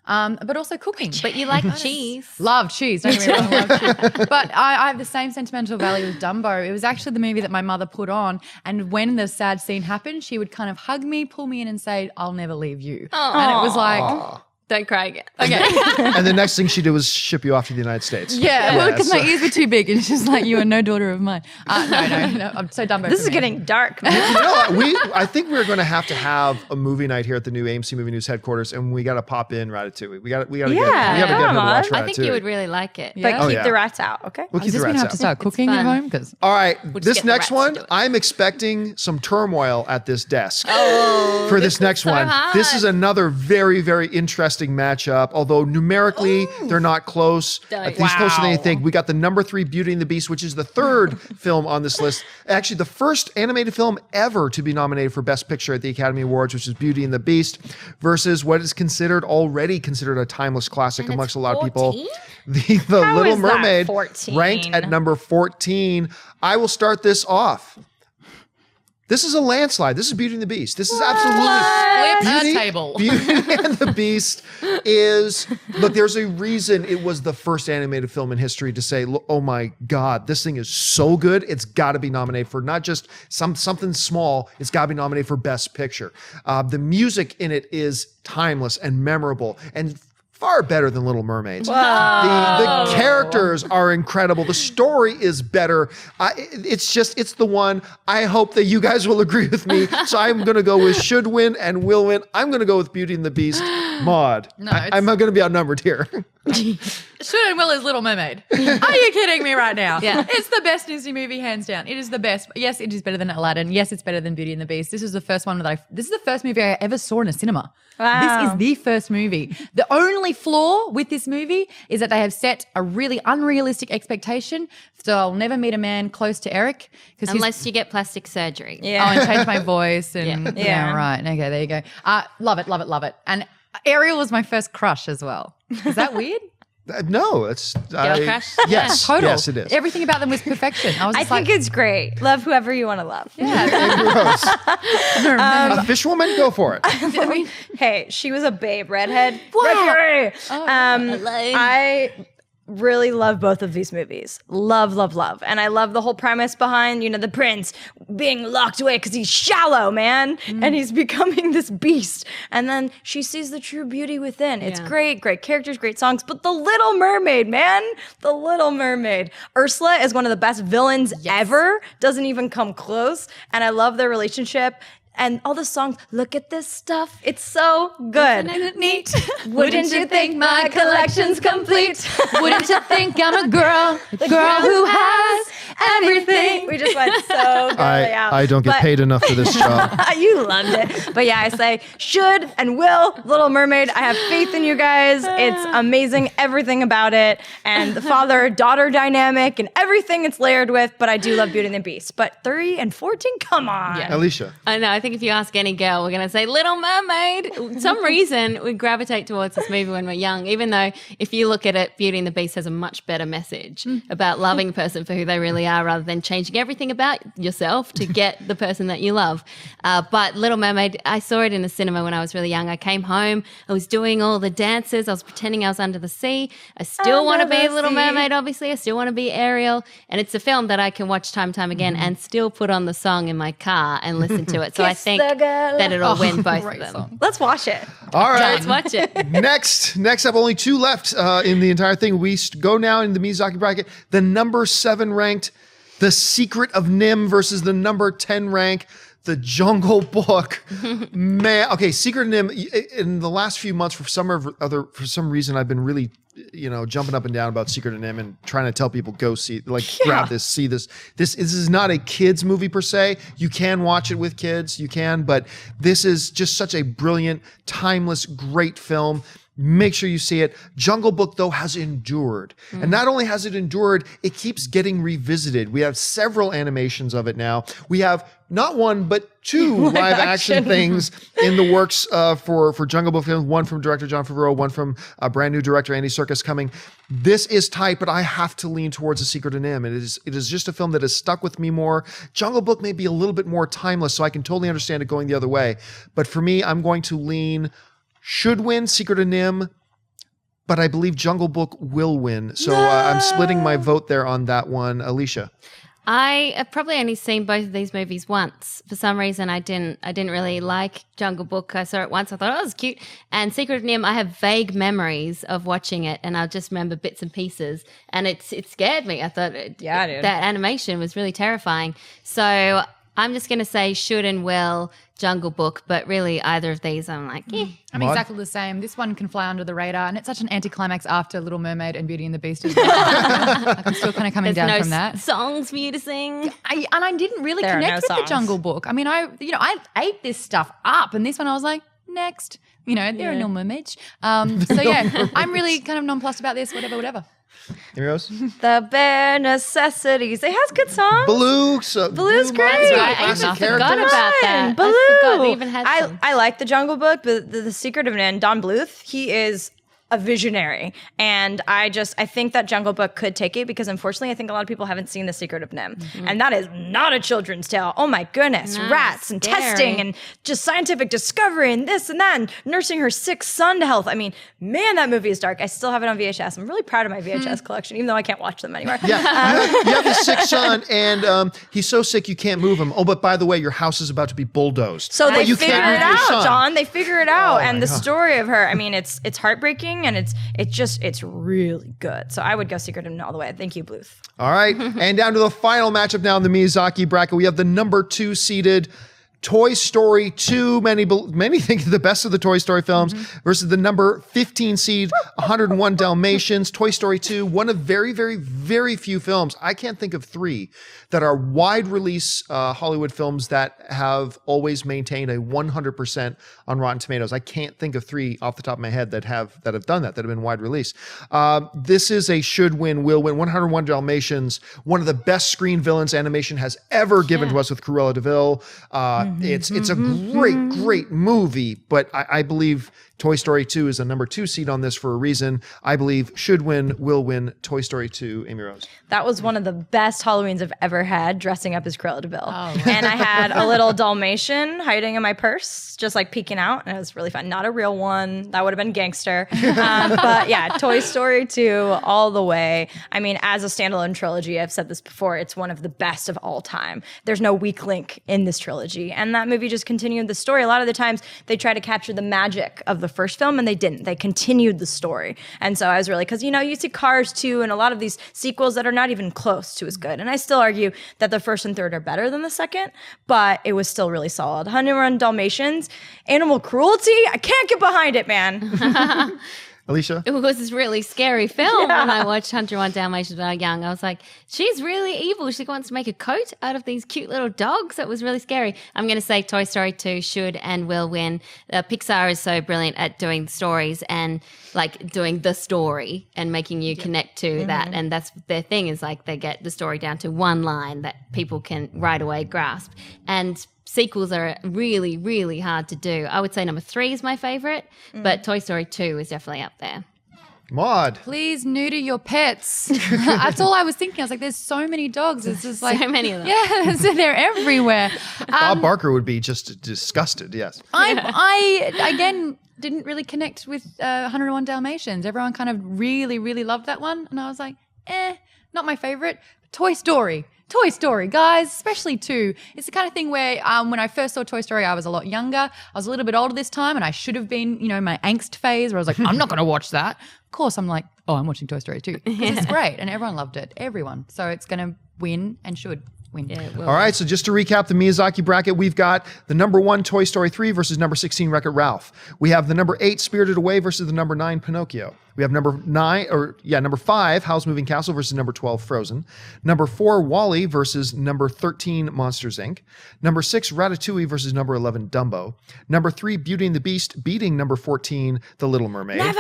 B: But also cooking.
D: But you like cheese.
B: Love cheese. Don't get me wrong, love cheese. But I have the same sentimental value with Dumbo. It was actually the movie that my mother put on, and when the sad scene happened, she would kind of hug me, pull me in, and say, "I'll never leave you." And it was like,
D: Don't cry again.
B: okay.
A: And the next thing she did was ship you off to the United States.
B: Yeah, well, because
A: so-
B: my ears were too big, and she's like, "You are no daughter of mine." No. I'm so Dumbo.
C: This
B: for
C: is
B: me.
C: getting dark.
A: You know, I think we're going to have a movie night here at the new AMC Movie News headquarters, and we got to pop in Ratatouille. We got to get her to
C: come
A: watch
C: on.
A: Ratatouille.
D: I think you would really like it.
B: Yeah.
C: But keep
A: yeah.
C: the rats out, okay?
A: We'll keep
B: Is this
A: the
B: going to
A: rats
B: have to
A: out.
B: start cooking at
D: fun.
B: home? Because
A: All right,
D: just
A: this
D: get the
A: next
D: rats to
A: one,
D: do it.
A: I'm expecting some turmoil at this desk for this next one.
D: hard.
A: This is another very, very interesting matchup, although numerically they're not close. At least closer than you think. We got the number 3 Beauty and the Beast, which is the third film on this list. Actually, the first animated film ever to be nominated for Best Picture at the Academy Awards, which is Beauty and the Beast, versus what is already considered a timeless classic
D: And
A: amongst
D: it's
A: a lot of people.
D: 14?
A: The
C: How
A: Little
C: is that
A: Mermaid
C: 14?
A: ranked at number 14. I will start this off. This is a landslide. This is Beauty and the Beast. This is absolutely
B: flip the table.
A: Beauty and the Beast is, look, there's a reason it was the first animated film in history to say, oh my God, this thing is so good. It's got to be nominated for not just something small. It's got to be nominated for Best Picture. The music in it is timeless and memorable and far better than Little Mermaids. The characters are incredible. The story is better. It's the one. I hope that you guys will agree with me. So I'm going to go with should win and will win. I'm going to go with Beauty and the Beast. Maud. I'm going to be outnumbered here.
B: Should and will is Little Mermaid. Are you kidding me right now?
D: Yeah.
B: It's the best Disney movie, hands down. It is the best. Yes, it is better than Aladdin. Yes, it's better than Beauty and the Beast. This is the first one this is the first movie I ever saw in a cinema.
C: Wow.
B: This is the first movie. The only flaw with this movie is that they have set a really unrealistic expectation. So I'll never meet a man close to Eric.
D: Unless you get plastic surgery.
B: Oh, and change my voice. And
C: Yeah.
B: right. Okay, there you go. Love it, love it, love it. And Ariel was my first crush as well. Is that weird?
A: No, it's
D: crush?
A: yes,
B: Total.
A: yes, it is.
B: Everything about them was perfection. I was
C: I
B: just
C: think
B: like,
C: it's great. Love whoever you want to love.
A: A fishwoman, go for it.
B: I mean,
C: Hey, she was a babe, redhead.
B: Wow.
C: Mercury.
D: Aladdin.
C: I really love both of these movies. Love, love, love. And I love the whole premise behind, the prince being locked away because he's shallow, man. And he's becoming this beast. And then she sees the true beauty within. It's great characters, great songs. But The Little Mermaid, man. The Little Mermaid. Ursula is one of the best villains ever. Doesn't even come close. And I love their relationship. And all the songs, look at this stuff. It's so good.
B: isn't it neat?
C: Wouldn't you think my collection's complete?
B: Wouldn't you think I'm a girl, the girl who has everything?
C: We just went so girly out.
A: I don't get
C: But-
A: paid enough for this job.
C: You loved it. But yeah, I say should and will Little Mermaid. I have faith in you guys. It's amazing, everything about it. And the father-daughter dynamic and everything it's layered with. But I do love Beauty and the Beast. But 3 and 14, come on.
B: Yeah.
A: Alicia.
D: I know. I think if you ask any girl, we're going to say Little Mermaid. For some reason, we gravitate towards this movie when we're young, even though if you look at it, Beauty and the Beast has a much better message about loving a person for who they really are rather than changing everything about yourself to get the person that you love. But Little Mermaid, I saw it in the cinema when I was really young. I came home, I was doing all the dances, I was pretending I was under the sea. I still want to be a Little Mermaid, obviously. I still want to be Ariel. And it's a film that I can watch time and time again and still put on the song in my car and listen to it. So I think that it'll win both of them.
B: Song.
C: Let's watch it.
A: All right.
D: Let's watch it.
A: Next up, only 2 left in the entire thing. We go now in the Miyazaki bracket. The number 7 ranked The Secret of NIMH versus the number 10 rank The Jungle Book. Man, okay, Secret of NIMH, in the last few months, for some reason, I've been really, jumping up and down about Secret of NIMH and trying to tell people, go see, grab this, see this. This is not a kid's movie per se. You can watch it with kids, but this is just such a brilliant, timeless, great film. Make sure you see it. Jungle Book, though, has endured. And not only has it endured, it keeps getting revisited. We have several animations of it now. We have not 1, but 2 live action things in the works for Jungle Book films. 1 from director Jon Favreau, 1 from a brand new director, Andy Serkis, coming. This is tight, but I have to lean towards The Secret of NIMH. It is just a film that has stuck with me more. Jungle Book may be a little bit more timeless, so I can totally understand it going the other way. But for me, I'm going to lean... Should win Secret of NIMH, but I believe Jungle Book will win. So I'm splitting my vote there on that one. Alicia.
D: I have probably only seen both of these movies once. For some reason, I didn't really like Jungle Book. I saw it once. I thought, it was cute. And Secret of NIMH, I have vague memories of watching it, and I just remember bits and pieces. And it scared me. I thought that animation was really terrifying. So I'm just going to say should and will Jungle Book, but really either of these I'm like,
B: I'm exactly the same. This one can fly under the radar, and it's such an anticlimax after Little Mermaid and Beauty and the Beast as well. I'm still kind of coming down from that.
D: Songs for you to sing.
B: I didn't really connect with the Jungle Book. I mean, I ate this stuff up, and this one I was like, next. There are no mermaids. So yeah, I'm really kind of nonplussed about this. Whatever.
A: Heroes?
C: The Bare Necessities. It has good songs.
A: Blue's
C: great.
D: I forgot about that.
C: Baloo.
D: I forgot they even had some.
C: I like the Jungle Book, but the Secret of NIMH, Don Bluth, he is a visionary. And I think that Jungle Book could take it because unfortunately I think a lot of people haven't seen The Secret of NIMH. Mm-hmm. And that is not a children's tale. Oh my goodness. Rats and testing and just scientific discovery and this and that and nursing her sick son to health. I mean, man, that movie is dark. I still have it on VHS. I'm really proud of my VHS collection, even though I can't watch them anymore.
A: Yeah, you have a sick son and he's so sick you can't move him. Oh, but by the way, your house is about to be bulldozed.
C: So they
A: you
C: figure
A: can't
C: it
A: move your
C: out,
A: son.
C: John. They figure it out.
A: Oh,
C: and the story of her, I mean, it's heartbreaking and it's really good. So I would go Secret of NIMH all the way. Thank you, Bluth.
A: All right. And down to the final matchup now in the Miyazaki bracket. We have the number 2 seeded Toy Story 2, many think the best of the Toy Story films, versus the number 15 seed 101 Dalmatians. Toy Story 2, one of very, very, very few films. I can't think of 3 that are wide release Hollywood films that have always maintained a 100% on Rotten Tomatoes. I can't think of 3 off the top of my head that have done that have been wide release. This is a should win, will win. 101 Dalmatians, one of the best screen villains animation has ever given to us with Cruella de Vil. It's a great movie, but I believe Toy Story 2 is a number 2 seed on this for a reason. I believe should win, will win Toy Story 2, Amy Rose.
C: That was one of the best Halloweens I've ever had, dressing up as Cruella de Vil. Oh. And I had a little Dalmatian hiding in my purse, just like peeking out, and it was really fun. Not a real one. That would have been gangster. But yeah, Toy Story 2 all the way. I mean, as a standalone trilogy, I've said this before, it's one of the best of all time. There's no weak link in this trilogy. And that movie just continued the story. A lot of the times they try to capture the magic of the first film and they didn't. They continued the story. And so I was really, because you see Cars 2 and a lot of these sequels that are not even close to as good. And I still argue that the first and third are better than the second, but it was still really solid. 101 Dalmatians, animal cruelty, I can't get behind it, man.
A: Alicia?
D: It was this really scary film when I watched 101 Dalmatians when I was young. I was like, she's really evil. She wants to make a coat out of these cute little dogs. It was really scary. I'm going to say Toy Story 2 should and will win. Pixar is so brilliant at doing stories and like doing the story and making you connect to that. And that's their thing is like they get the story down to one line that people can right away grasp. And sequels are really, really hard to do. I would say number 3 is my favorite, but Toy Story 2 is definitely up there.
A: Maud.
B: Please neuter your pets. That's all I was thinking. I was like, there's so many dogs. It's just like
D: So many of them.
B: Yeah, so they're everywhere.
A: Bob Barker would be just disgusted. Yes.
B: I again didn't really connect with 101 Dalmatians. Everyone kind of really, really loved that one, and I was like, not my favorite. Toy Story, guys, especially 2. It's the kind of thing where when I first saw Toy Story, I was a lot younger. I was a little bit older this time, and I should have been, my angst phase where I was like, I'm not going to watch that. Of course, I'm like, oh, I'm watching Toy Story 2 because it's great, and everyone loved it. Everyone. So it's going to win and should win.
D: Yeah, it will.
A: All right, so just to recap the Miyazaki bracket, we've got the number 1 Toy Story 3 versus number 16 Wreck-It Ralph. We have the number 8 Spirited Away versus the number 9 Pinocchio. We have number 5 Howl's Moving Castle versus number 12 Frozen. Number 4 Wall-E versus number 13 Monsters Inc. Number 6 Ratatouille versus number 11 Dumbo. Number 3 Beauty and the Beast beating number 14 The Little Mermaid.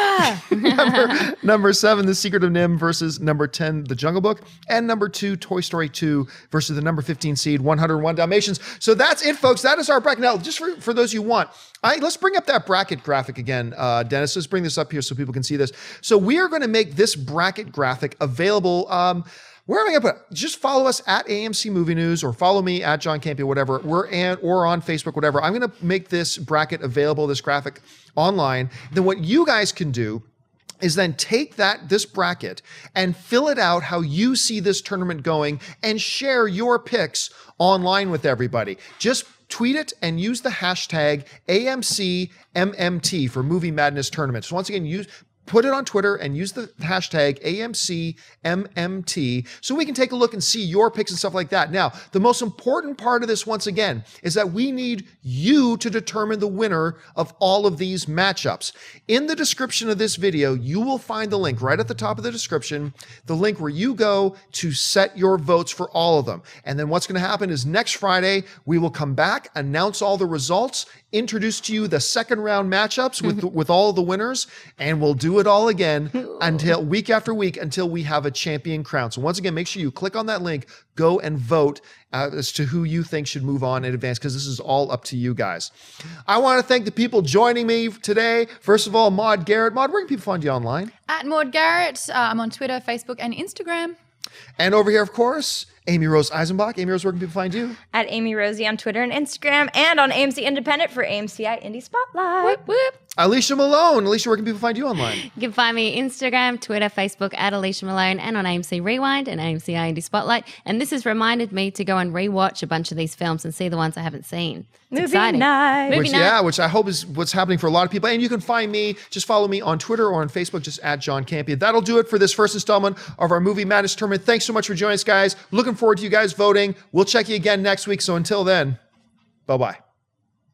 C: Never.
A: Number 7 The Secret of NIMH versus number 10 The Jungle Book. And number 2 Toy Story 2 versus the number 15 seed 101 Dalmatians. So that's it, folks. That is our bracket. Now, just for those you want, let's bring up that bracket graphic again, Dennis. Let's bring this up here so people can see this. So we are going to make this bracket graphic available. Where am I going to put it? Just follow us at AMC Movie News or follow me at John Campia, whatever. Or on Facebook, whatever. I'm going to make this bracket available, this graphic online. Then what you guys can do is then take this bracket and fill it out how you see this tournament going and share your picks online with everybody. Just tweet it and use the hashtag AMCMMT for Movie Madness Tournament. So once again, put it on Twitter and use the hashtag AMCMMT so we can take a look and see your picks and stuff like that. Now, the most important part of this, once again, is that we need you to determine the winner of all of these matchups. In the description of this video, you will find the link right at the top of the description, the link where you go to set your votes for all of them. And then what's going to happen is next Friday, we will come back, announce all the results, introduce to you the second round matchups with all of the winners, and we'll do it all again until week after week until we have a champion crown. So once again, make sure you click on that link, go and vote as to who you think should move on in advance, because this is all up to you guys. I want to thank the people joining me today. First of all, Maud Garrett. Maud, where can people find you online?
B: At Maud Garrett. I'm on Twitter, Facebook, and Instagram.
A: And over here, of course, Amy Rose Eisenbach. Amy Rose, where can people find you?
C: At Amy Rosie on Twitter and Instagram, and on AMC Independent for AMCI Indie Spotlight.
B: Whoop, whoop.
A: Alicia Malone. Alicia, where can people find you online?
D: You can find me Instagram, Twitter, Facebook at Alicia Malone, and on AMC Rewind and AMCI Indie Spotlight. And this has reminded me to go and rewatch a bunch of these films and see the ones I haven't seen. It's
C: Movie
D: exciting.
C: night.
A: Which I hope is what's happening for a lot of people. And you can find me, just follow me on Twitter or on Facebook, just at John Campia. That'll do it for this first installment of our Movie Madness Tournament. Thanks so much for joining us, guys. Looking forward to you guys voting. We'll check you again next week. So until then, bye-bye.